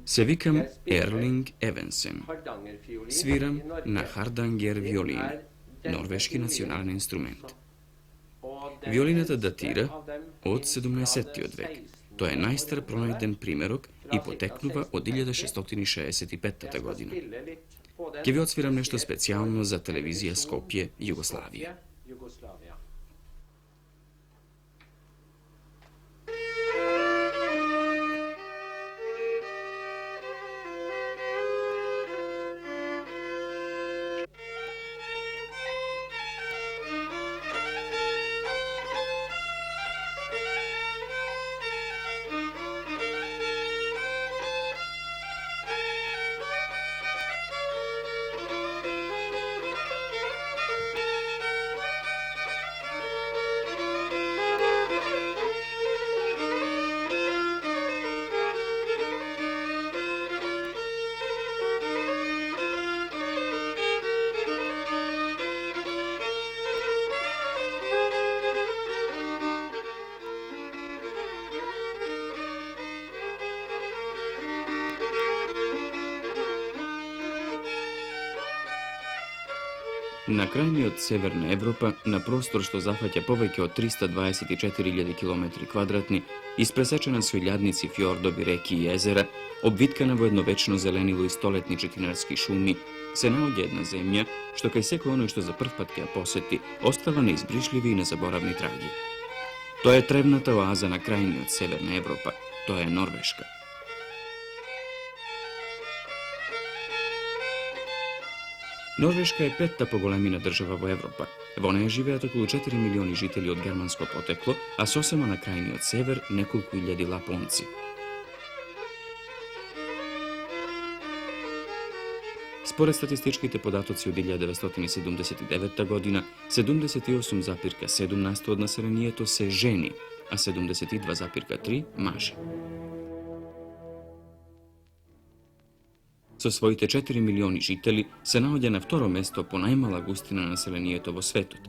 Se vikam Erling Evensen. Sviram na Hardanger violini, norveški nacionalni instrument. Violinata datira od 17. vek. To je najstar pronajden primerok i poteknuva od 1665. godina. Ке ви отсвирам нешто специјално за телевизија Скопје, Југославија. На крајниот Северна Европа, на простор што зафаќа повеќе од 324.000 километри квадратни, испресечена со илјадници фјордови, реки и езера, обвиткана во едновечно зеленило и столетни четинарски шуми, се наоѓа една земја што кај секој оној што за прв пат ќе ја посети, остава неизбришливи и незаборавни траги. Тоа е тревната оаза на крајниот Северна Европа, тоа е Норвешка. Норвешка е петта по големина држава во Европа. Во неја живеат околу 4 милиони жители од германско потекло, а сосема на крајниот север неколку илјади лапонци. Според статистичките податоци од 1979 година, 78,7% од населението се жени, а 72,3% мажи. Со своите 4 милиони жители се наоѓа на второ место по најмала густина на населението во светот.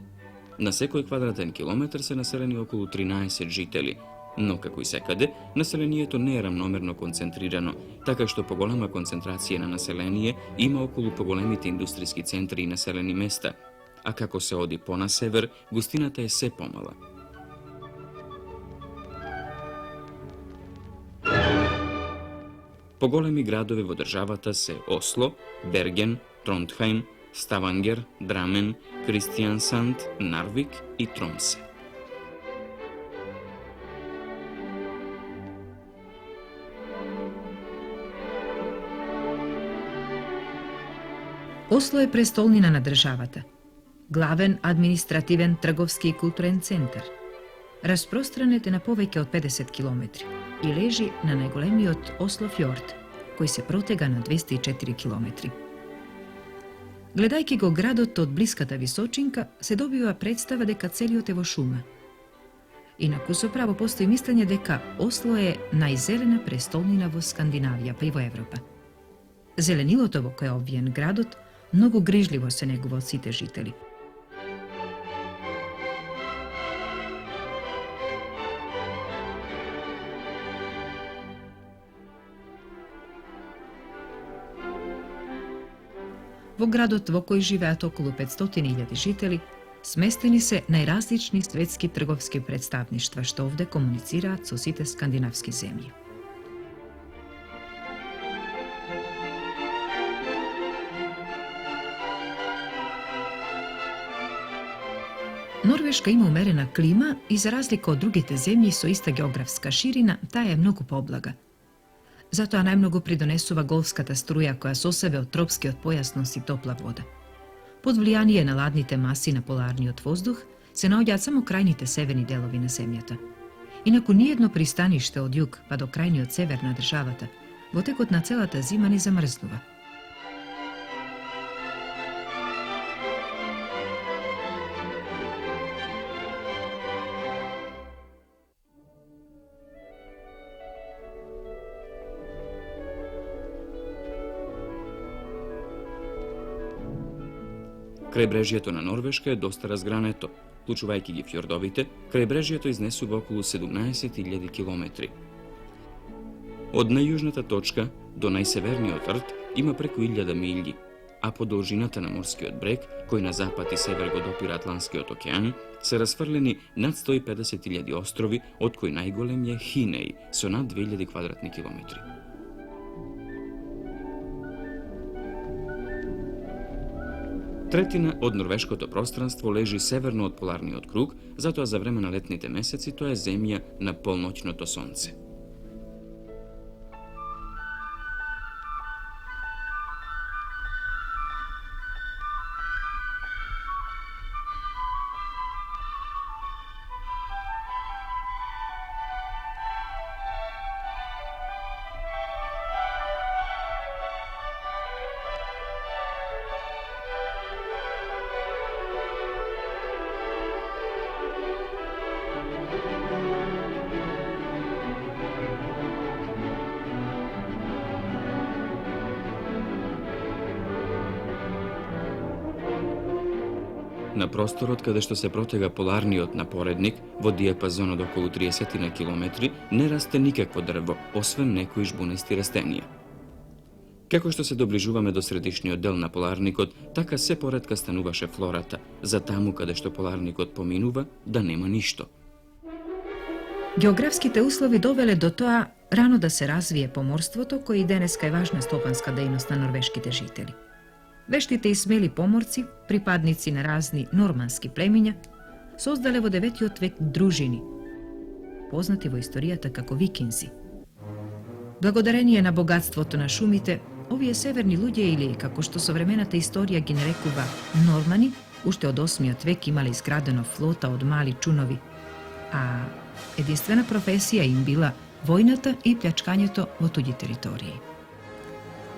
На секој квадратен километар се населени околу 13 жители, но како и секаде, населението не е рамномерно концентрирано, така што поголема концентрација на население има околу поголемите индустријски центри и населени места, а како се оди по на север, густината е се помала. Поголеми градови во државата се Осло, Берген, Трондхајм, Ставангер, Драмен, Кристијансанд, Нарвик и Тромсе. Осло е престолнина на државата, главен административен, трговски и културен центар. Распространет е на повеќе од 50 километри и лежи на најголемиот Ослофјорд, кој се протега на 204 километри. Гледајќи го градот од блиската височинка, се добива представа дека целиот е во шума. Инаку со право постои мислење дека Осло е најзелена престолнина во Скандинавија, па и во Европа. Зеленилото во кој е обвиен градот многу грижливо се негува од сите жители. Во градот во кој живеат околу 500.000 жители, сместени се најразлични светски трговски представништва што овде комуницираат со сите скандинавски земји. Норвешка има умерена клима и за разлика од другите земји со иста географска ширина, таа е многу поблага. Затоа најмногу придонесува голфската струја која со себе од тропскиот појас носи топла вода. Под влијание на ладните маси на поларниот воздух се наоѓаат само крајните северни делови на земјата. Инаку ниедно пристаниште од југ па до крајниот север на државата во текот на целата зима не замрзнува. Крајбрежјето на Норвешка е доста разгрането. Вклучувајќи ги фјордовите, крајбрежјето изнесува околу 17.000 километри. Од најюжната точка до најсеверниот рт има преку 1000 милји, а по должината на морскиот брег, кој на запад и север го допира Атлантскиот океан, се расфрлени над 150.000 острови, од кои најголем е Хинеј со над 2000 квадратни километри. Третина од норвешкото пространство лежи северно од поларниот круг, затоа за време на летните месеци тоа е земја на полноќното сонце. На просторот каде што се протега поларниот напоредник во диапазон од околу 30 на километри не расте никакво дрво, освен некои жбунести растенија. Како што се доближуваме до средишниот дел на поларникот, така се поретка стануваше флората, за таму каде што поларникот поминува да нема ништо. Географските услови довеле до тоа рано да се развие поморството, кој и денеска е важна стопанска дејност на норвешките жители. Вештите и смели поморци, припадници на разни нормански племиња, создале во 9 век дружини, познати во историјата како викинзи. Благодарение на богатството на шумите, овие северни луѓе или, како што современата историја ги нарекува, нормани, уште од 8 век имале изградено флота од мали чунови, а единствена професија им била војната и плячкањето во туѓи територии.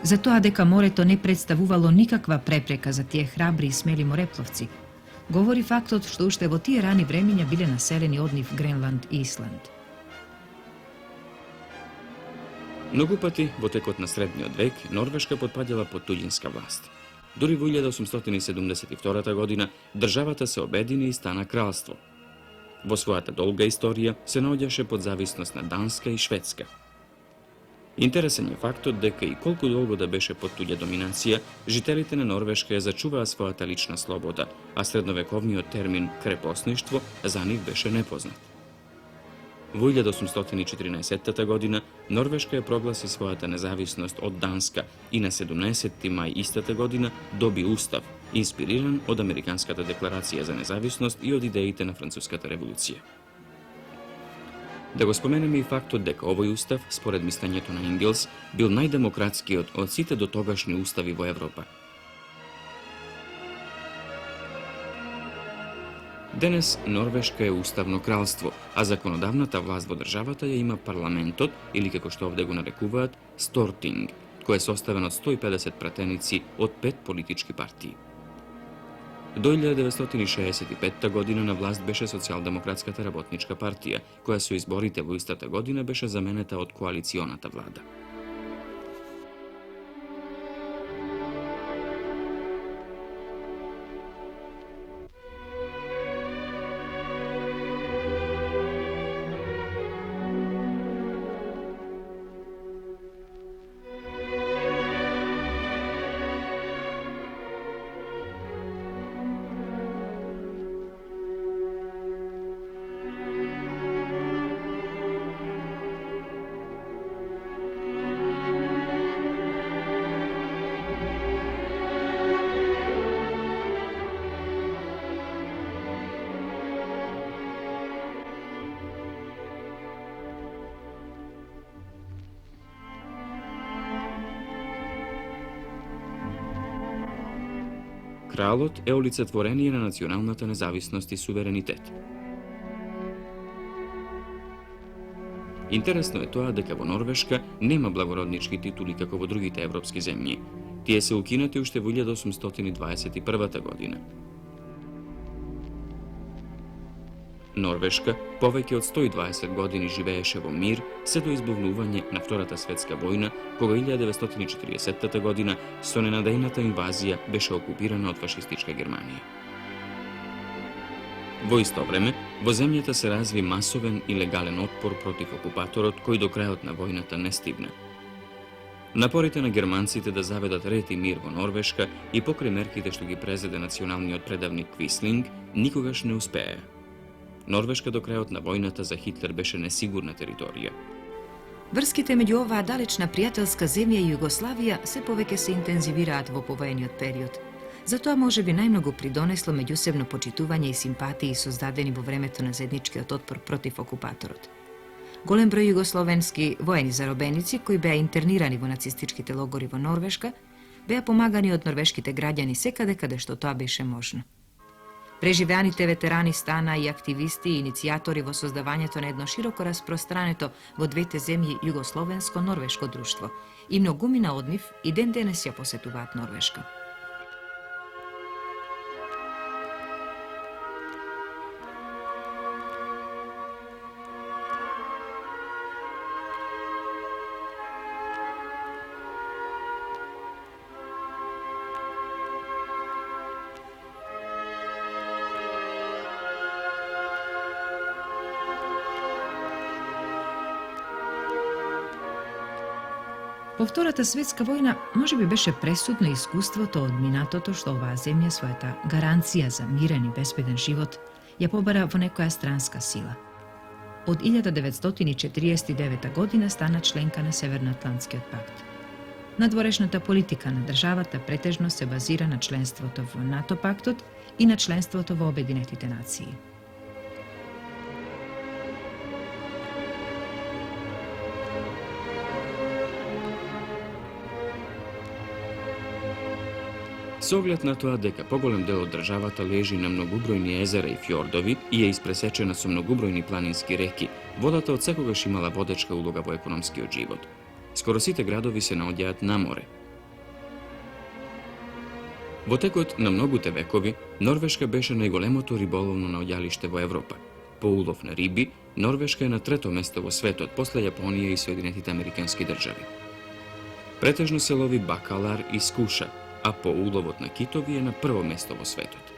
За тоа дека морето не представувало никаква препрека за тие храбри и смели морепловци, говори фактот што уште во тие рани времиња биле населени од нив Гренланд и Исланд. Многу пати во текот на средниот век Норвешка потпаѓала под туѓинска власт. Дури во 1872 година државата се обедини и стана кралство. Во својата долга историја се наоѓаше под зависност на Данска и Шведска. Интересен е фактот дека и колку долго да беше под туѓа доминација, жителите на Норвешка ја зачуваа својата лична слобода, а средновековниот термин крепосништво за нив беше непознат. Во 1814 година Норвешка ја прогласи својата независност од Данска и на 17 мај истата година доби устав, инспириран од Американската декларација за независност и од идеите на Француската револуција. Да го споменеме и фактот дека овој устав, според мислењето на Ингелс, бил најдемократскиот од сите дотогашни устави во Европа. Денес Норвешка е уставно кралство, а законодавната власт во државата ја има парламентот, или како што овде го нарекуваат, Стортинг, кој е составен од 150 пратеници од 5 политички партии. До 1965 година на власт беше Социјалдемократската работничка партија, која со изборите во истата година беше заменета од коалиционата влада. Кралот е олицетворение на националната независност и суверенитет. Интересно е тоа дека во Норвешка нема благороднички титули како во другите европски земји. Тие се укинати уште во 1821 година. Норвешка повеќе од 120 години живееше во мир се до избувнување на Втората светска војна, кога 1940 година со ненадејната инвазија беше окупирана од фашистичка Германија. Во исто време, во земјата се разви масовен и легален отпор против окупаторот кој до крајот на војната не стигна. Напорите на германците да заведат ред и мир во Норвешка и покрај мерките што ги презеде националниот предавник Квислинг, никогаш не успеа. Норвешка до крајот на војната за Хитлер беше несигурна територија. Врските меѓу оваа далечна пријателска земја и Југославија се повеќе се интензивираат во повоениот период. Затоа може би најмногу придонесло меѓусебно почитување и симпатии создадени во времето на заедничкиот отпор против окупаторот. Голем број југословенски воени заробеници кои беа интернирани во нацистичките логори во Норвешка, беа помагани од норвешките граѓани секаде каде што тоа беше можно. Преживеаните ветерани стана и активисти и иницијатори во создавањето на едно широко распространето во двете земји југословенско-норвешко друштво и многумина од нив и ден денес ја посетуваат Норвешка. Во Втората светска војна можеби беше пресудно искуството од минатото што оваа земја својата гаранција за мирен и безбеден живот ја побара во некоја странска сила. Од 1949 година стана членка на Северноатлантскиот пакт. Надворешната политика на државата претежно се базира на членството во НАТО пактот и на членството во Обединетите нации. Со оглед на тоа дека поголем дел од државата лежи на многубројни езера и фјордови и е испресечена со многубројни планински реки, водата од секогаш имала водечка улога во економскиот живот. Скоро сите градови се наоѓаат на море. Во текот на многуте векови, Норвешка беше најголемото риболовно наоѓалиште во Европа. По улов на риби, Норвешка е на трето место во светот, после Јапонија и Соединетите Американски држави. Претежно се лови бакалар и скуша, а по уловот на китови е на прво место во светот.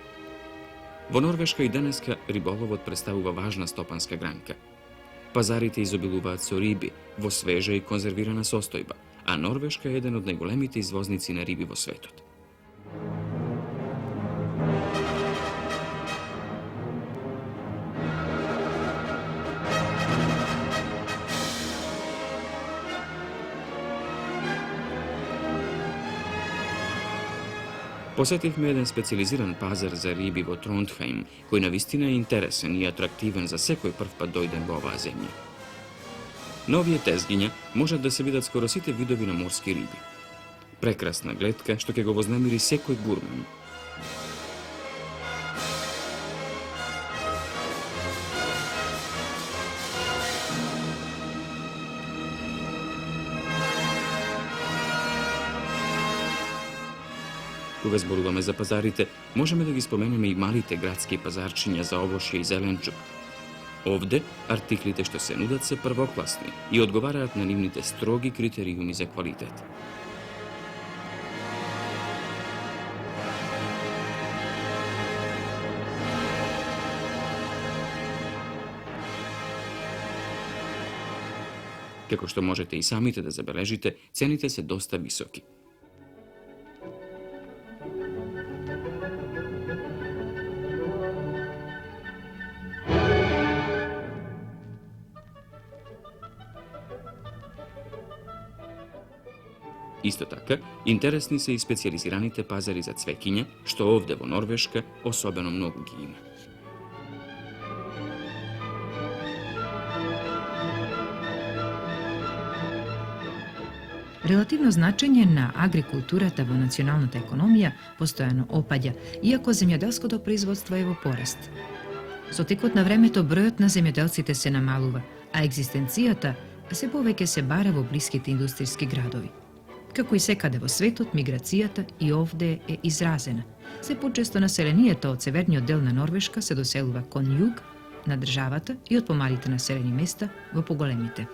Во Норвешка и денеска риболовот представува важна стопанска гранка. Пазарите изобилуваат со риби во свежа и конзервирана состојба, а Норвешка е еден од најголемите извозници на риби во светот. Посетивме еден специализиран пазар за риби во Трондхаим, кој навистина е интересен и атрактивен за секој првпат дојден во оваа земја. На овие тезгиња можат да се видат скоро сите видови на морски риби. Прекрасна гледка што ќе го вознемири секој гурман. Кога зборуваме за пазарите, можеме да ги споменеме и малите градски пазарчиња за овошје и зеленчук. Овде, артиклите што се нудат се првокласни и одговараат на нивните строги критериуми за квалитет. Како што можете и самите да забележите, цените се доста високи. Исто така, интересни се и специализираните пазари за цвеќиња, што овде во Норвешка особено многу ги има. Релативно значење на агрикултурата во националната економија постојано опаѓа, иако земјоделското производство е во пораст. Со текот на времето бројот на земјоделците се намалува, а екзистенцијата се повеќе се бара во блиските индустријски градови. Како и секаде во светот, миграцијата и овде е изразена. Се почесто населението од северниот дел на Норвешка се доселува кон југ на државата и од помалите населени места во поголемите.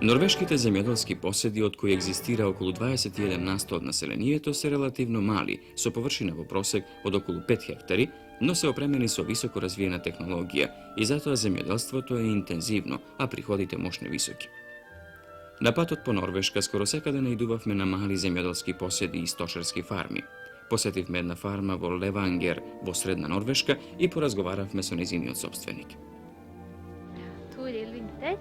Норвешките земјоделски поседи, од кои екзистира околу 21% од населението, се релативно мали, со површина во просек од околу 5 хектари, no se opremeni so visoko razvijena tehnologija i zato zemljodelstvo to je intenzivno, a prihodite moćne visoki. Na patot po Norveška skoro sekada ne iduvavme na mali zemljodelski posjedi i stočarski farmi. Posjetivme jedna farma vo Levanger, vo sredna Norveška i porazgovaravme so nizini od sobstvenik. Toril Winther.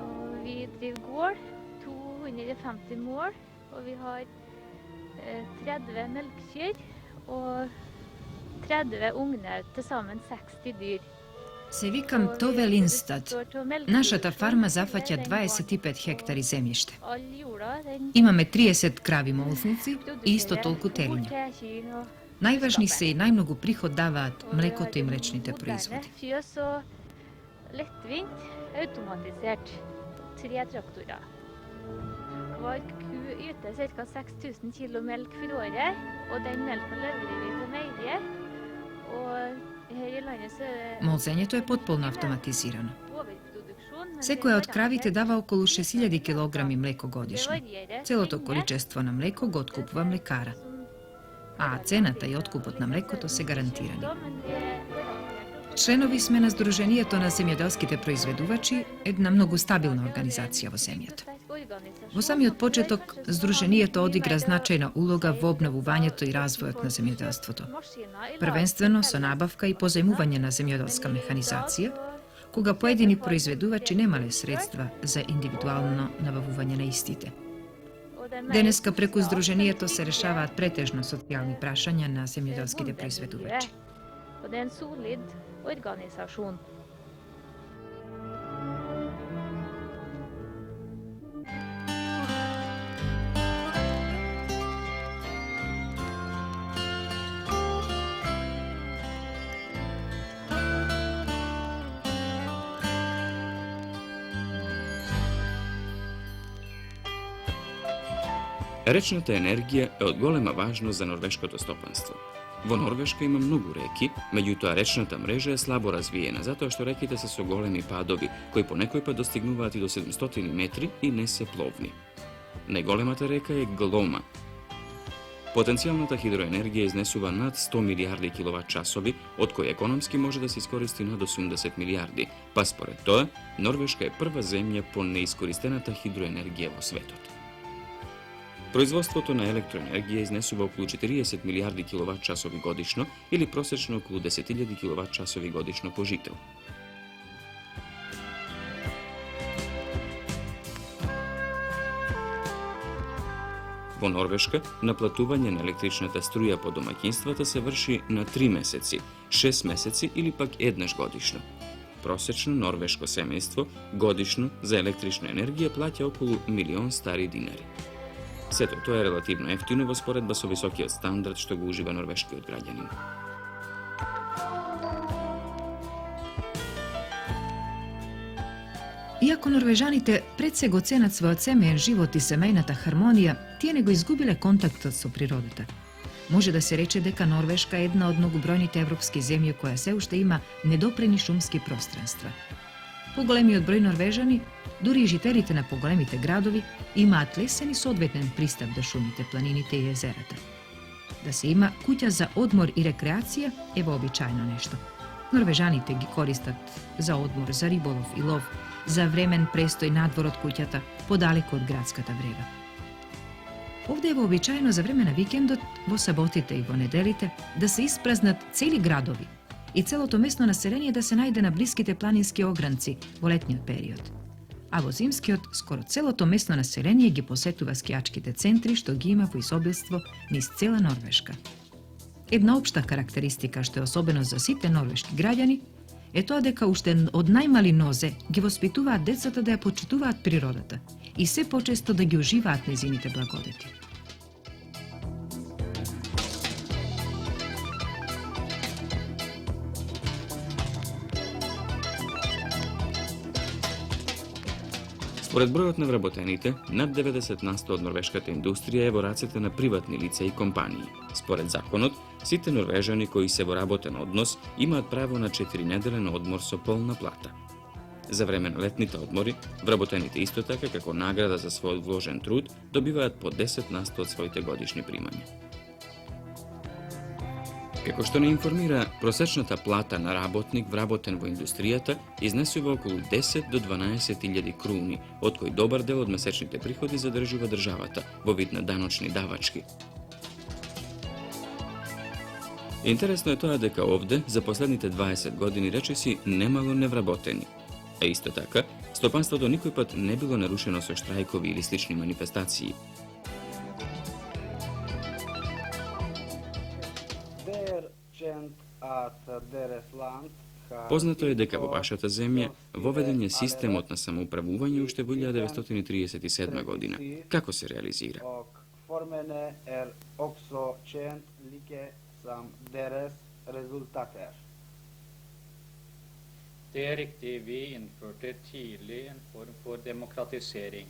Og vi driver gård, 250 mål, og vi har 30 melkkyr og 30 ugner, til sammen 60 dyr. Se vikam Tove Lindstad. Naša ta farma zahvaća 25 hektari zemljište. Imame 30 kravi molznici i isto toliko telinja. Najvažniji se i najmnogo prihod dava mlekote i mlečnite proizvodi. Fjøs og lettvint, automatisert. 3 traktorer. Hver ku yter ca. 6000 kilo melk for året, og den melka leverer vi til meierier. Og her i landet så er det Molzenje to je potpuno automatizirano. overproduksjon. men Sve koja det od kravite dava okolo 6000 kg mleko det godišnje. varierer. Celo to količestvo na mleko ga otkupува mlekara. A cenata i otkupot na mleko to se garantirani. Men det er Členovi sme na Združenijeto na zemljodelskite proizveduvači, jedna mnogo stabilna organizacija vo zemljetu. Vo sami od početok Združenijeto odigra značajna uloga v obnovu vanjeto i razvojot na zemljodelstvoto. Prvenstveno sa nabavka i pozajmuvanje na zemljodelska mehanizacija, koga pojedini proizveduvači nemale sredstva za individualno nabavuvanje na istite. Deneska preko Združenijeto se rešava pretežno socijalni prašanja na zemljodelskite proizveduvači. Og det er en solid organisasjon. Rečnata energija je od golema važnost za norveško stopanstvo. Vo Norveška ima mnogo reki, međutim rečnata mreža je slabo razvijena, zato što rekite se su golemi padovi, koji ponekoj pa dostignuvati do 700 metri i ne se plovni. Najgolemata reka je Glomma. Potencijalna hidroenergija iznesuva nad 100 milijardi kWh, od koje ekonomski može da se iskoristi nad 80 milijardi, pa spored toga, Norveška je prva zemlja po neiskoristenata hidroenergija vo svetu. Proizvodstvo to na elektroenergije iznesuva okolo 40 milijardi kWh godišnjo ili prosječno okolo 10.000 kWh godišnjo po žitelju. Vo Norveška naplatuvanje na električnata struja po domaćinstvata se vrši na 3 meseci, 6 meseci ili pak jednaš godišnjo. Prosječno norveško semejstvo godišnjo za električnu energiju plaća okolo 1.000.000 stari dinari. Sve to je relativno jeftino, vo sporedba so visoki od standard što ga uživa norveški od građanina. Iako Norvežanite predsego cenat svoj semejen život i semejnata harmonija, tije nego izgubile kontakt sa prirodota. Može da se reče deka Norveška je jedna od mnogobrojnite evropske zemlje koja se ušte ima nedopreni šumski prostranstva. Pogolemi od broj Norvežani, duri i žiterite na pogolemite gradovi, ima lesen i sodveten pristav do šumite, planinite i jezerata. Da se ima kuća za odmor i rekreacija, evo običajno nešto. Norvežanite gi koristat za odmor, za ribolov i lov, za vremen prestoj nadvor od kućata, podaleko od gradskata vreva. Ovdje je običajno za vremena vikendot, vo sabotite i vo nedelite, da se ispraznat celi gradovi i celo to mesno naselenje da se najde na bliskite planinski ogranci vo letnji period. A vo zimski od skoro celo to mesno naselenje gi posetuva skijačkite centri što gi ima vo izobilstvo niz cela Norveška. Jedna opšta karakteristika što je osobeno za site norveški građani je to deka ušte od najmali noze gi vospituvaat decata da je počituvaat prirodata i sve počesto da gi uživaat nezinite blagodeti. Според бројот на вработените, над 90% од норвешката индустрија е во рацете на приватни лица и компании. Според законот, сите норвежани кои се во работен однос имаат право на 4-неделен одмор со полна плата. За време на летните одмори, вработените исто така како награда за својот вложен труд добиваат по 10% од своите годишни примања. Како што не информира, просечната плата на работник вработен во индустријата изнесува околу 10 до 12.000 круни, од кои добар дел од месечните приходи задржува државата во вид на даночни давачки. Интересно е тоа дека овде за последните 20 години речиси немало невработени. А исто така, стопанството никој пат не било нарушено со штрајкови или слични манифестации. Познато е дека во вашата земја воведен е системот на самоуправување уште во 1937 година. Како се реализира? Det er riktig, vi innførte tidlig en form for demokratisering.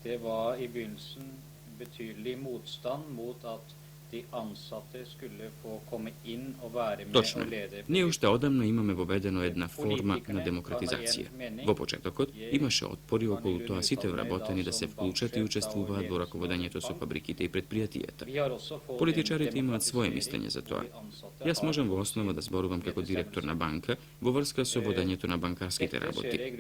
Det var i begynnelsen betydelig motstand mot at de ansatte skulle få komme inn og være med Точно. og lede. Ние уште одамна имаме воведено една форма на демократизација. Во почетокот имаше отпори околу тоа сите вработени да се вклучат и учествуваат во раководењето со фабриките и предпријатијата. Vi har også fått Политичарите en имаат свое мислење за тоа. Јас можам во основа да зборувам како директор на банка во врска со водењето на банкарските работи.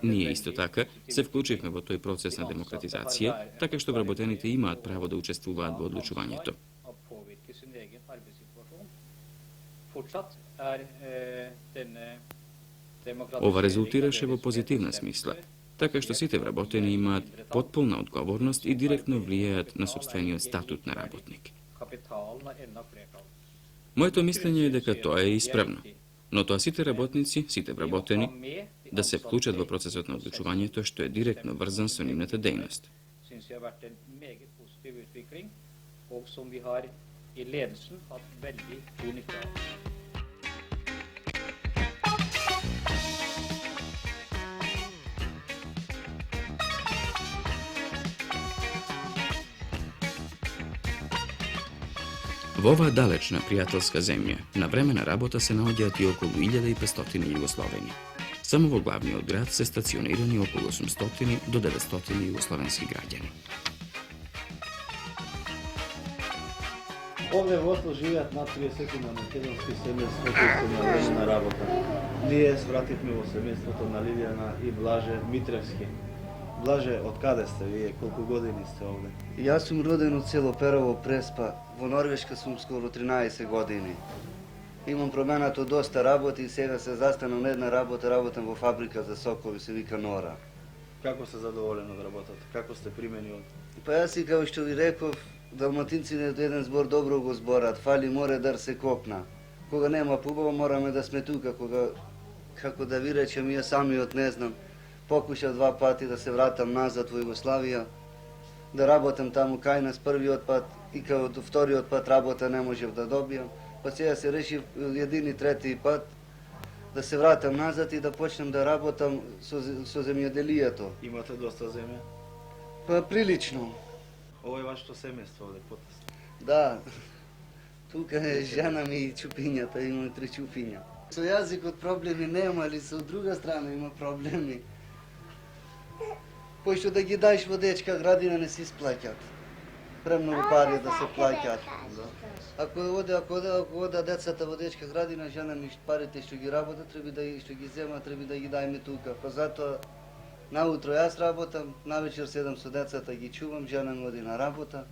Ние исто така се вклучивме во тој процес на демократизација, така што вработените имаат право да учествуваат во одлучувањето. Å påvirke sin egen arbeidssituasjon. Fortsatt denne Ова резултираше во позитивна смисла, така што сите вработени имаат потполна одговорност и директно влијаат на собствениот статут на работник. Kapitalen har enda flertall. Моето мислење е дека тоа е исправно, но тоа сите работници, сите вработени, да се вклучат во процесот на одлучувањето што е директно врзан со нивната дејност. Synes jeg har vært en meget positiv utvikling, og som vi har i ledelsen hatt veldig god nytte av. Во оваа далечна пријателска земја, на време на работа се наоѓаат и околу 1500 југословени. Само во главниот град се стационирани околу 800 до 900 југословенски граѓани. Овде во Осло живеат над 30 на македонски семејства кои се на времена работа. Ние свративме во семејството на Лилијана и Блаже Митревски. Блаже, од каде сте вие? Колку години сте овде? Јас сум роден од село Перово, Преспа. Во Норвешка сум скоро 13 години. Имам променато доста работи и сега се застанам на една работа, работам во фабрика за сокови, се вика Нора. Како сте задоволен од работата? Како сте примени од... Па јас и како што ви реков, далматинците еден збор добро го зборат, фали море дар се копна. Кога нема пубаво мораме да сме тука, кога, како да ви речем, ја самиот не знам, покушав 2 пати да се вратам назад во Југославија, да работам таму кај нас првиот пат и како вториот пат работа не можев да добијам. Па сега се решив едини трети пат да се вратам назад и да почнем да работам со земјоделието. Имате доста земја? Па прилично. Ово е вашето семејство овде потесно. Да. Тука е жена ми и чупињата, имаме 3 чупиња. Со јазикот проблеми нема, али со друга страна има проблеми. Пошто да ги даеш во дечка градина не се исплаќат. Премногу пари да се плаќат. Ако ода децата во дечка градина, жена ми парите што ги работат, треба да што ги зема, треба да ги дајме тука. Па затоа наутро јас работам, навечер седам со децата, ги чувам, жена ми оди на работа.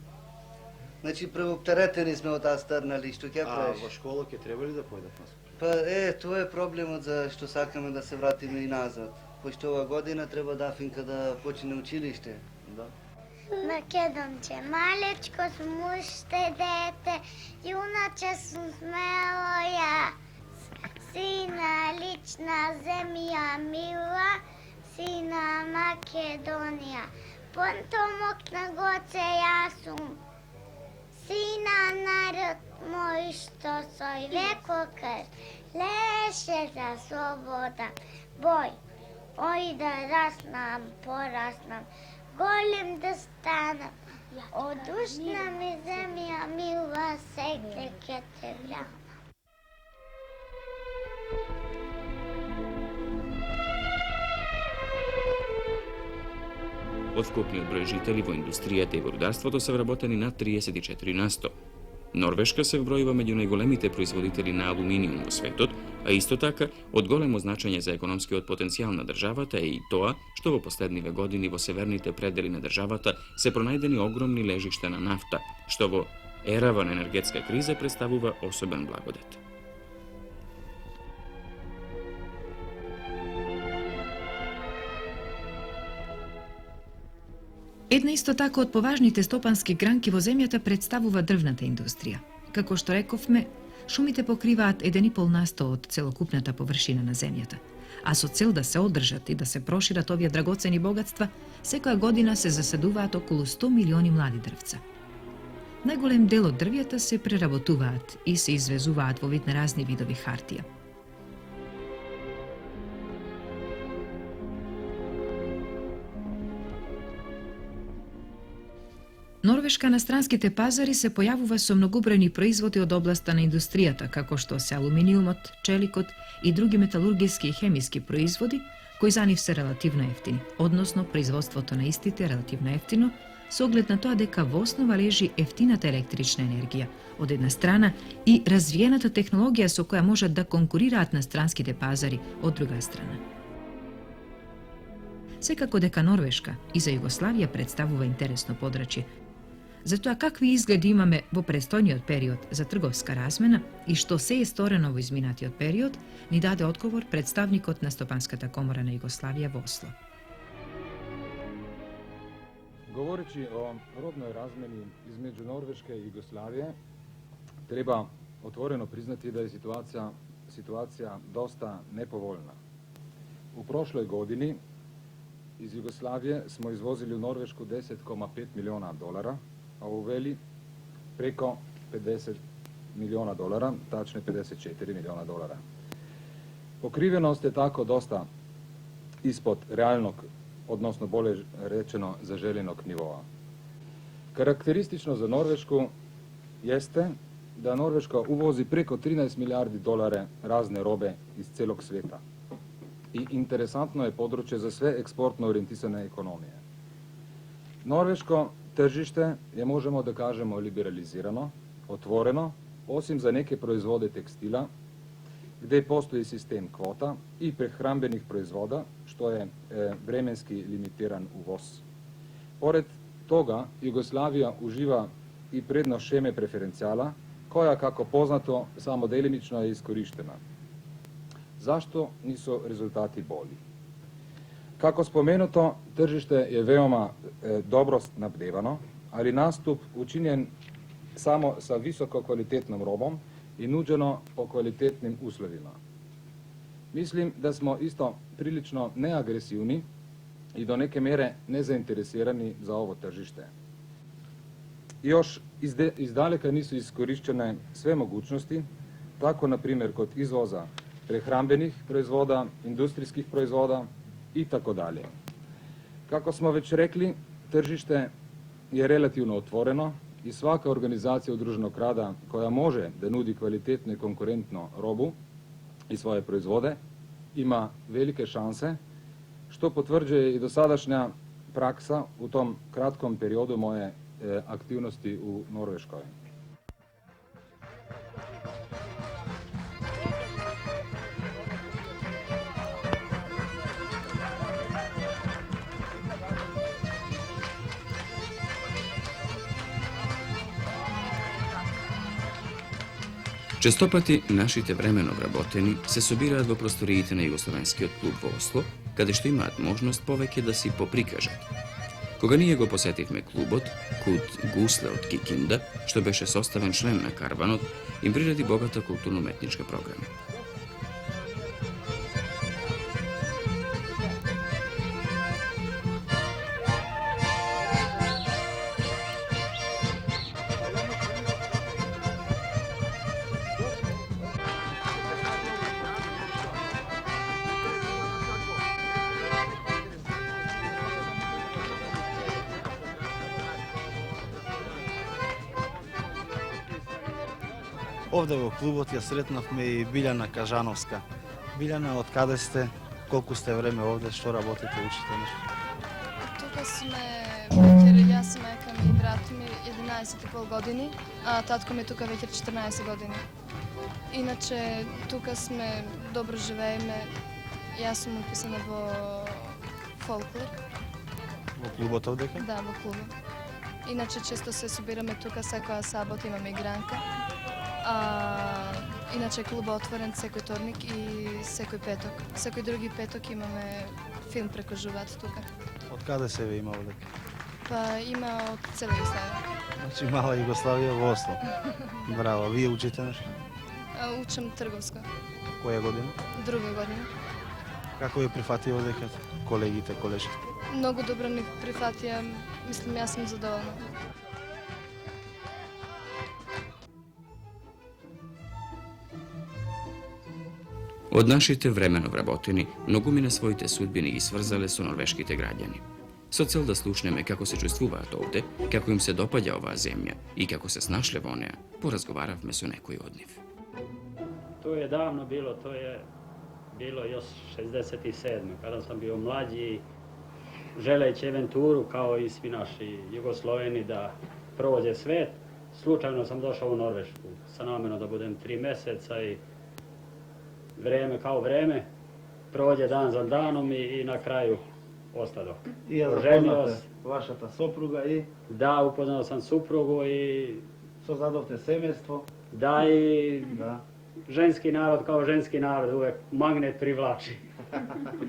Значи преоптеретени сме од таа старнали, што ќе А правиш? во школа ќе треба ли да појдат на скоро? Па тоа е проблемот за што сакаме да се вратиме и назад. Пошто ова година треба Дафинка да почне училиште. Да. Македонче, малечко сум уште дете, јуначе сум смело ја. Сина лична земја мила, сина Македонија. Потомок на Гоце јас сум. Сина народ мој што сој веко крст, леше за слобода, бој. Ој да раснам, пораснам, голем да станам. Одушна ми земја мила, сегде ке те врам. Од вкупниот број жители во индустријата и во рударството се вработени над 34%. Norveška се вбројува меѓу најголемите производители на алуминиум во светот, а исто така од големо значење за економскиот потенцијал на државата е и тоа што во последниве години во северните предели на државата се пронајдени огромни лежишта на нафта, што во ерава на енергетска криза представува особен благодет. Една исто така од поважните стопански гранки во земјата представува дрвната индустрија. Како што рековме, шумите покриваат 1,5% од целокупната површина на земјата, а со цел да се одржат и да се прошират овие драгоцени богатства, секоја година се засадуваат околу 100 милиони млади дрвца. Најголем дел од дрвјата се преработуваат и се извезуваат во вид на разни видови хартија. Норвешка на странските пазари се појавува со многобројни производи од областа на индустријата, како што се алуминиумот, челикот и други металургиски и хемиски производи, кои за нив се релативно ефтини, односно производството на истите е релативно ефтино, со оглед на тоа дека во основа лежи ефтината електрична енергија, од една страна, и развиената технологија со која можат да конкурираат на странските пазари, од друга страна. Секако дека Норвешка и за Југославија представува интересно подрачје. Затоа какви изгледи имаме во престојниот период за трговска размена и што се е сторено во изминатиот период, ни даде одговор представникот на Стопанската комора на Југославија во Осло. Говоречи о робној размени измеѓу Норвешка и Југославија, треба отворено признати да е ситуација доста неповолна. У прошлој години из Југославија смо извозили у Норвешку 10,5 милиона долара, а увели преко 50 милиона долара, тачне 54 милиона долара. Покривеност е тако доста испод реалног, односно боле речено зажеленог нивоа. Карактеристично за Норвешку јесте да Норвешка увози преко 13 милиарди долари разне робе из целог света. И интересантно е подручје за све експортно ориентисана економија. Норвешко тржиште е, можемо да кажемо, либерализирано, отворено, осим за неке производи текстила, где постои систем квота и прехрамбених производа, што е временски лимитиран увоз. Поред тога, Југославија ужива и предно шеме преференцијала, која, како познато, само делимично е искориштена. Зашто ни со резултати боли? Како споменуто, тржиште е веома добро снабдевано, али наступ учинен само са високо квалитетном робом и нуđено по квалитетним условима. Мислим да смо исто прилично неагресивни и до неке мере незаинтересирани за ово тржиште. Још издалека нису искориšćene све могуćности, тако, на пример, код извоза прехрамбених производа, индустријских производа и тако дале. Како смо веќе рекли, тржиште е релативно отворено и свака организација удруженог рада која може да нуди квалитетно и конкурентно робу и своје производе, има велике шансе, што потврđuje и досадашња пракса у том кратком периоду моје активности у Норвешкој. Честопати нашите времено вработени се собираат во просториите на Југословенскиот клуб во Осло, каде што имаат можност повеќе да си поприкажат. Кога ние го посетивме клубот, Кут Гусле од Кикинда, што беше составен член на карванот, им приреди богата културно-уметничка програма. Овде во клубот ја сретнавме и Билјана Кажановска. Билјана, од каде сте? Колку сте време овде? Што работите, учите нешто? Тука сме, јас сум ека ми брат ми 12,5 godini, a tatko mi je tuka već 14 godini. Inače, tuka sme dobro живееме. Јас сум уписана во фолклор. Во клубот овдека? Да, во клубот. Иначе често се собираме тука секоја сабота, имаме игранка. Иначе клубот отворен секој вторник и секој петок. Секој други петок имаме филм преку живот тука. Од каде се има овдека? Па има од цела Југославија. Значи мала Југославија во Осло. Браво, вие учите нешто? Учам трговско. Која година? Друга година. Како ја прифати овдека колегите, колешките? Многу добро ни прифатија, мислам, јас сум задоволна. Од нашите времено вработени, многумина своите судбини ги сврзале со норвешките граѓани. Со цел да слушнеме како се чувствуваат овде, како им се допаѓа оваа земја и како се снашле во неа, поразговаравме со некои од нив. To je davno bilo, to je bilo još 67. kada sam bio mlađi, želeći aventuru kao i svi naši Jugosloveni da prođe svet. Slučajno sam došao u Norvešku sa namerom da budem 3 mjeseca i vreme kao vreme, prođe dan za danom i na kraju ostado. И ја Oženio запознате se. вашата сопруга и Da, upoznao sam suprugu i создадовте семејство. da i Да. ženski narod kao ženski narod uvek magnet privlači.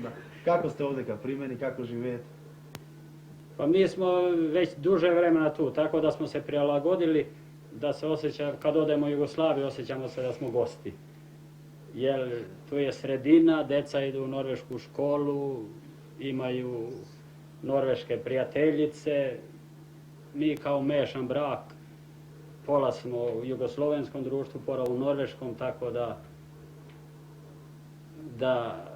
Да. Како сте овдека примени, како живеете? Pa mi smo već duže vremena tu, tako da smo se prilagodili da se osjeća, kad odemo u Jugoslaviju, osjećamo se da smo gosti. Jer tu je sredina, deca idu u norvešku školu, imaju norveške prijateljice, mi kao mešan brak, pola smo u jugoslovenskom društvu, pola u norveškom, tako da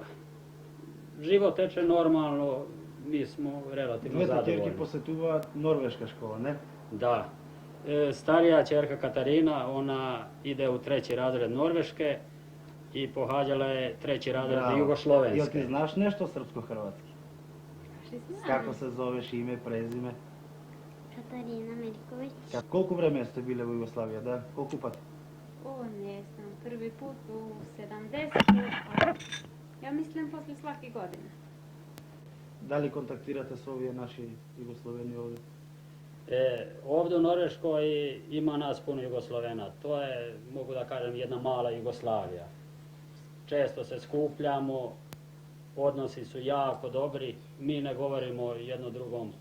život teče normalno, mi smo relativno Двете zadovoljni. ќерки посетуваат норвешка школа, не? Da. Starija ćerka Katarina, ona ide u 3. razred Norveške i pohađala je 3. razred Браво. Јел ти Jugoslovenske. знаеш нешто српско-хрватски? Како се зовеш, име, презиме? Katarina Milković. Колку време сте биле во Југославија, да? Колку пати? O, ne znam, prvi put u 70-u, a ja mislim posle svake godine. Дали контактирате со овие наши југословени овде? Ovdje u Norveškoj ima nas puno Jugoslovena. To je, mogu da kažem, jedna mala Jugoslavija. Često se skupljamo, odnosi su jako dobri. Mi ne govorimo jedno drugom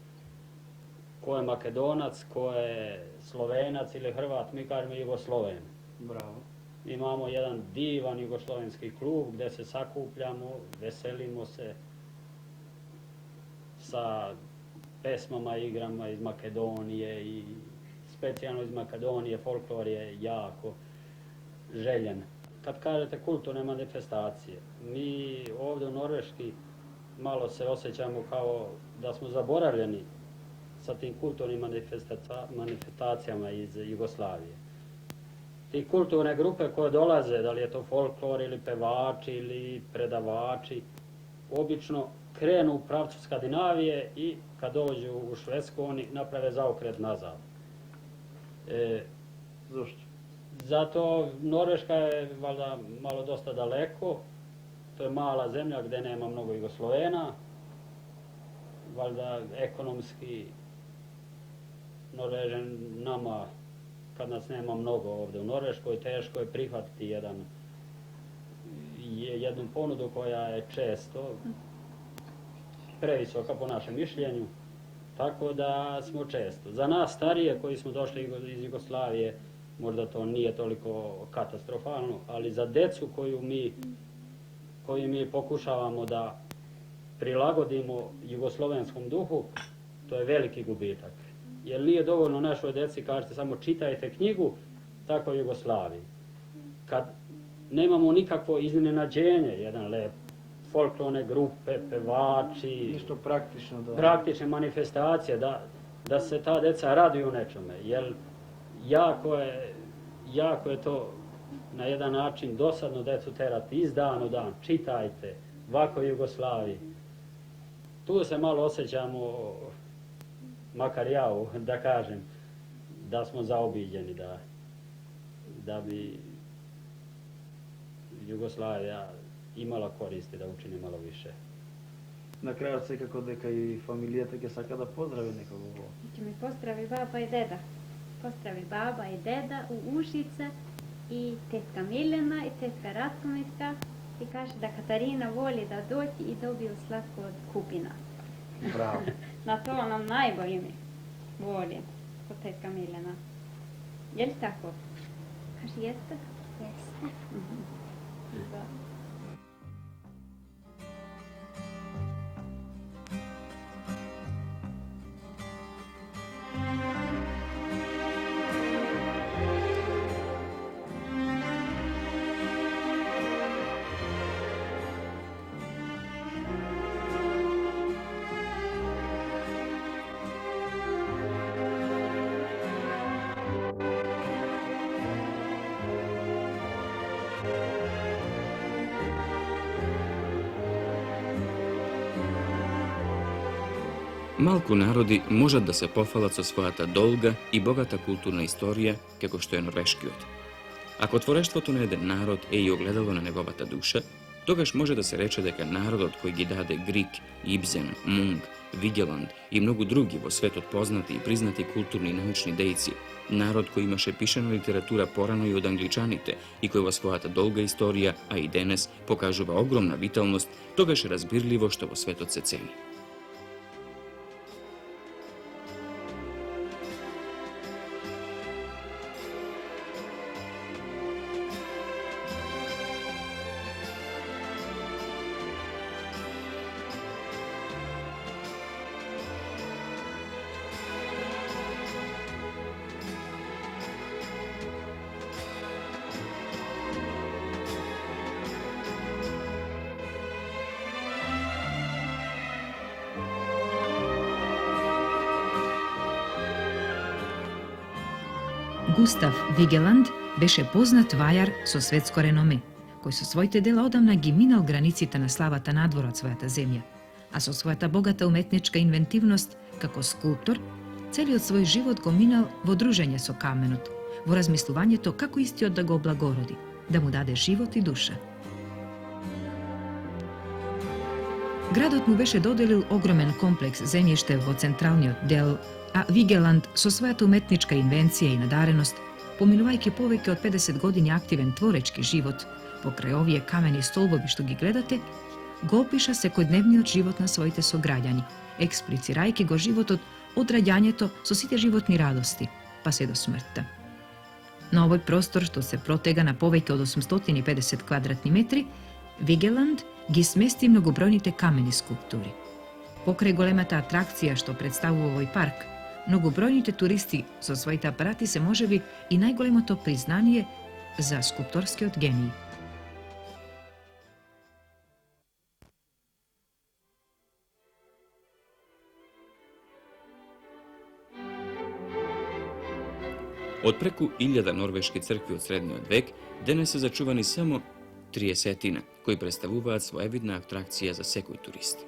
ko je Makedonac, ko je Slovenac ili Hrvat, mi kažemo Jugosloven. Браво. Imamo jedan divan jugoslovenski klub gdje se sakupljamo, veselimo se sa pesmama, igrama iz Makedonije i specijalno iz Makedonije, folklor je jako željen. Kad kažete kulturne manifestacije, mi ovdje u Norveški malo se osjećamo kao da smo zaboravljeni sa tim kulturnim manifestacijama iz Jugoslavije. Ti kulturne grupe koje dolaze, da li je to folklor ili pevači ili predavači, obično krenu u pravcu Skandinavije i kad dođu u Švedsku oni naprave zaokret nazad. Zašto? Zato Norveška je valjda malo dosta daleko, to je mala zemlja gdje nema mnogo Jugoslovena, valjda ekonomski Norvežan nama, kad nas nema mnogo ovdje u Norveškoj, teško je prihvatiti jednu ponudu koja je često previsoka po našem mišljenju, tako da smo često. Za nas starije koji smo došli iz Jugoslavije možda to nije toliko katastrofalno, ali za decu koju mi pokušavamo da prilagodimo jugoslovenskom duhu, to je veliki gubitak. Jer nije dovoljno našoj deci kažete samo čitajte knjigu, tako u Jugoslaviji. Kad nemamo nikakvo iznenađenje, jedan lep folklorne grupe, pevači, Nešto praktično da... praktične manifestacije, da se ta deca raduju nečome. Jer jako je to na jedan način dosadno decu terati iz dan u dan. Čitajte, ovako u Jugoslaviji. Tu se malo osjećamo, makar ja, da kažem, da smo zaobiđeni, da bi Jugoslavija imala koristi da učini malo više. Na kraјот секако дека и фамилијата ќе сака да поздрави некого. Ќе ми поздрави баба и деда. Поздрави баба и деда у Ушица и тетка Милена и тетка Раткомиска и каже да Катарина воли да дојде и добiju slatko od kupina. Браво. Na to nam najbolje mi voli kod tetka Milena. Je li tako? Kaže jeste? Jeste. Da. Малку народи можат да се пофалат со својата долга и богата културна историја, како што е норвешкиот. Ако творештвото на еден народ е и огледало на неговата душа, тогаш може да се рече дека народот кој ги даде Грик, Ибсен, Мунк, Вигеланд и многу други во светот познати и признати културни и научни дејци, народ кој имаше пишана литература порано и од англичаните и кој во својата долга историја, а и денес, покажува огромна виталност, тогаш е разбирливо што во светот се цени. Густав Вигеланд беше познат вајар со светско реноме, кој со своите дела одамна ги минал границите на славата надвор од својата земја, а со својата богата уметничка инвентивност како скулптор, целиот свој живот го минал во дружење со каменот, во размислувањето како истиот да го облагороди, да му даде живот и душа. Градот му беше доделил огромен комплекс земјиште во централниот дел, а Вигеланд со својата уметничка инвенција и надареност, поминувајќи повеќе од 50 години активен творечки живот, покрај овие камени столбови што ги гледате, го опиша секојдневниот живот на своите сограѓани, експлицирајќи го животот од раѓањето со сите животни радости, па се до смртта. На овој простор, што се протега на повеќе од 850 квадратни метри, Вигеланд ги смести многобројните камени скулптури. Покрај големата атракција што представува овој парк, многобројните туристи со своите апарати се можеби и најголемото признание за скулпторскиот гениј. Од преку 1000 норвешки цркви од средниот век, денес се зачувани само 30, кои представуваат своевидна атракција за секој турист.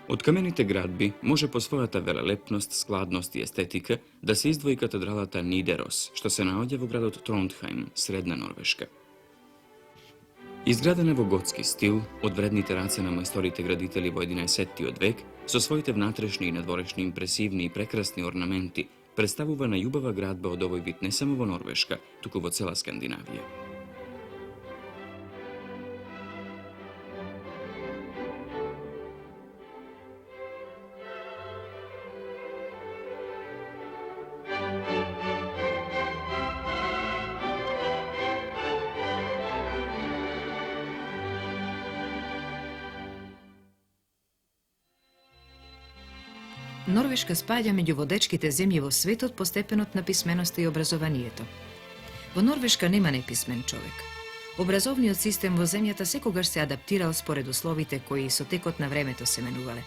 Од камените градби може по својата велелепност, складност и естетика да се издвои катедралата Нидерос, што се наоѓа во градот Трондхајм, средна Норвешка. Изградена во готски стил, од вредните раце на мајсторите градители во 11 век, со своите внатрешни и надворешни импресивни и прекрасни орнаменти, представува најубава градба од овој вид не само во Норвешка, туку во цела Скандинавија. Норвешка спаѓа меѓу водечките земји во светот по степенот на писменоста и образованието. Во Норвешка нема неписмен човек. Образовниот систем во земјата секогаш се адаптирал според условите кои со текот на времето се менувале.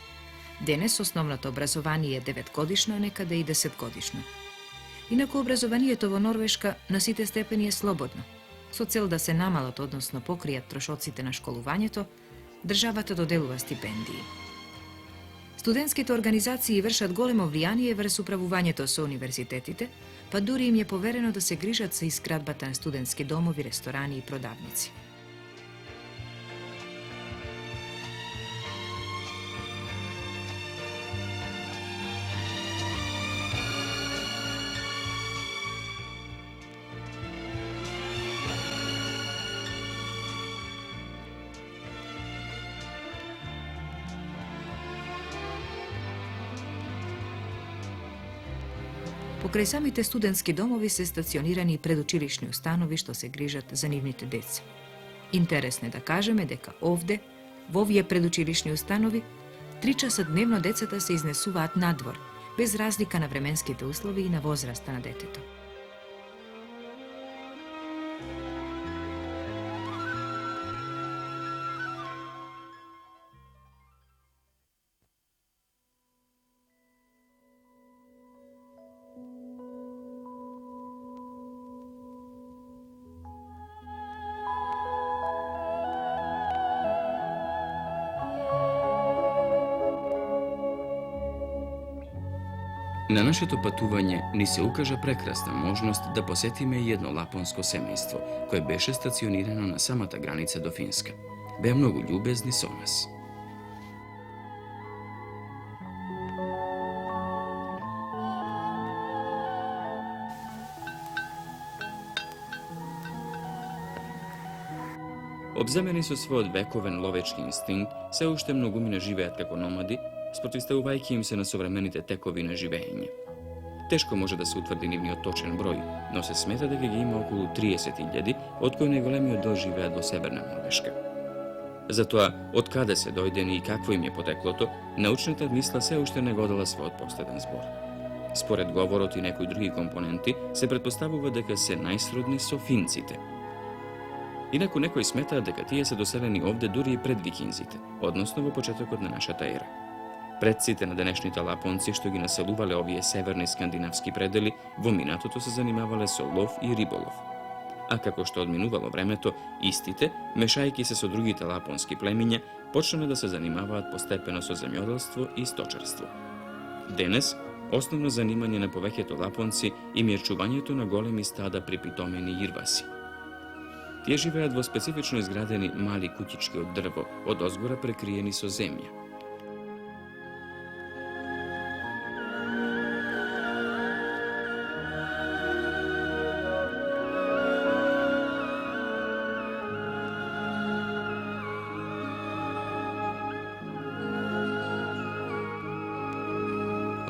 Денес основното образование е 9-годишно, а некаде и 10-годишно. Инаку образованието во Норвешка на сите степени е слободно. Со цел да се намалат, односно покријат трошоците на школувањето, државата доделува стипендии. Студентските организации вршат големо влијание врз управувањето со универзитетите, па дури им е поверено да се грижат за изградбата на студентски домови, ресторани и продавници. Покрај самите студентски домови се стационирани и предучилишни установи што се грижат за нивните деца. Интересно е да кажеме дека овде, во овие предучилишни установи, 3 часа дневно децата се изнесуваат надвор, без разлика на временските услови и на возраста на детето. На нашето патување ни се укажа прекрасна можност да посетиме едно лапонско семејство, кое беше стационирано на самата граница до Финска. Беа многу љубезни со нас. Обземени со својот вековен ловечки инстинкт, се уште многумина живеат како номади, спротивставувајќи им се на современите текови на живење. Тешко може да се утврди нивниот точен број, но се смета дека ги има околу 30.000, од кои најголемиот дел живеат во Северна Норвешка. Затоа, од каде се дојдени и какво им е потеклото, научната мисла се уште не го дала својот последен збор. Според говорот и некои други компоненти, се претпоставува дека се најсродни со финците. Инаку некои сметаат дека тие се доселени овде дури и пред викинзите, односно во почетокот на нашата ера. Предците на денешните лапонци што ги населувале овие северни скандинавски предели, во минатото се занимавале со лов и риболов. А како што одминувало времето, истите, мешајќи се со другите лапонски племиња, почнале да се занимаваат постепено со земјоделство и сточарство. Денес, основно занимање на повеќето лапонци им е чувањето на големи стада припитомени ирваси. Тие живеат во специфично изградени мали куќички од дрво, од озгора прекриени со земја.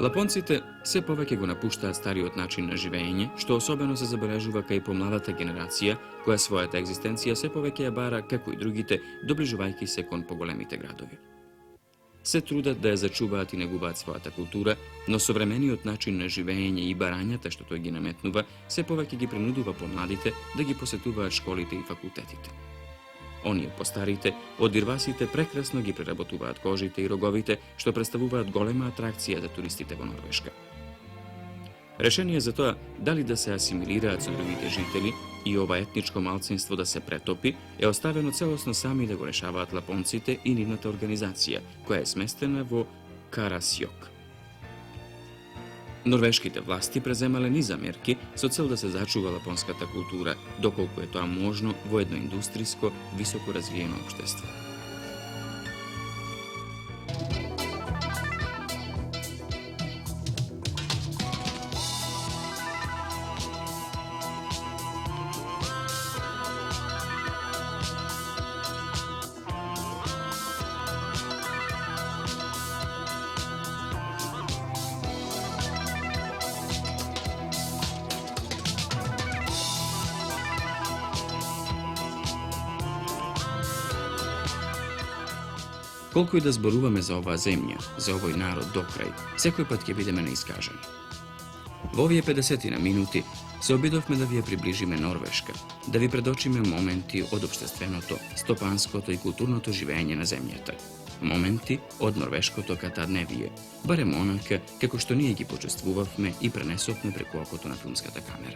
Лапонците се повеќе го напуштаат стариот начин на живење, што особено се забележува кај помладата генерација, која својата екзистенција се повеќе ја бара, како и другите, доближувајќи се кон поголемите градови. Се трудат да ја зачуваат и негуваат својата култура, но современиот начин на живење и барањата што тој ги наметнува, се повеќе ги принудува помладите да ги посетуваат школите и факултетите. Оние постарите, од ирвасите прекрасно ги преработуваат кожите и роговите, што представуваат голема атракција за туристите во Норвешка. Решение за тоа дали да се асимилираат со другите жители и ова етничко малцинство да се претопи е оставено целосно сами да го решаваат лапонците и нивната организација, која е сместена во Карасјок. Норвешките власти преземале низа мерки со цел да се зачува лапонската култура, доколку е тоа можно во едно индустриско, високо развиено општество. Колку и да зборуваме за оваа земја, за овој народ до крај, секој пат ќе бидеме неискажани. Во овие 50 минути се обидовме да ви ја приближиме Норвешка, да ви предочиме моменти од општественото, стопанското и културното живење на земјата. Моменти од норвешкото катадневие, барем онака како што ние ги почувствувавме и пренесовме преку окото на филмската камера.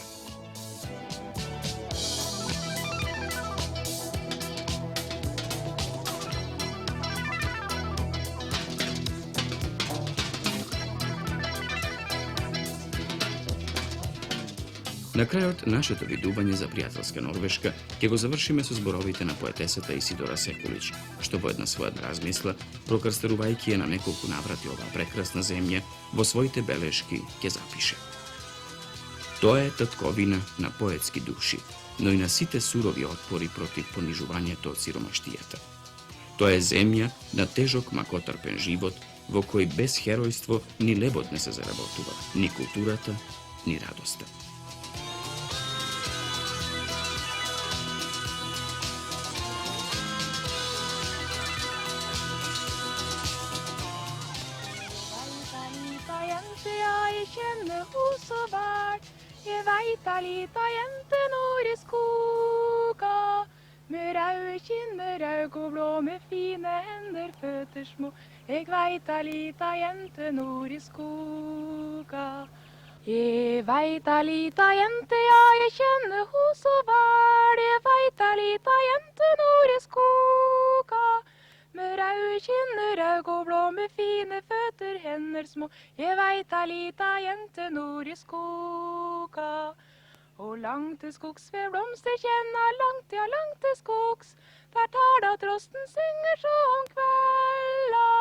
Na kraju od našето видување за пријателска Норвешка ќе го завршиме со зборовите на поетесата Исидора Секулиќ, што во една своја размисла, прокрстарувајќи ја на неколку наврати оваа прекрасна земја, во своите белешки ќе запише. Тоа е татковина на поетски души, но и на сите сурови отпори против понижувањето од сиромаштијата. Тоа е земја на тежок макотрпен живот, во кој без херојство ни лебот не се заработува, ни културата, ни радоста. Jeg veit ei lita jente nord i skoga, med raude kinner, blå med fine hender, føtter små. Jeg veit ei lita jente nord i skoga. Jeg veit ei lita jente, ja, jeg kjenner ho så vel. Jeg veit ei lita jente nord i skoga, med raude kinner, blå med fine føtter, hender små. Jeg veit ei lita jente nord i skoga. Og langt til skogs ved blomster kjenner langt, ja langt til skogs. Der tar da trosten synger så om kveld.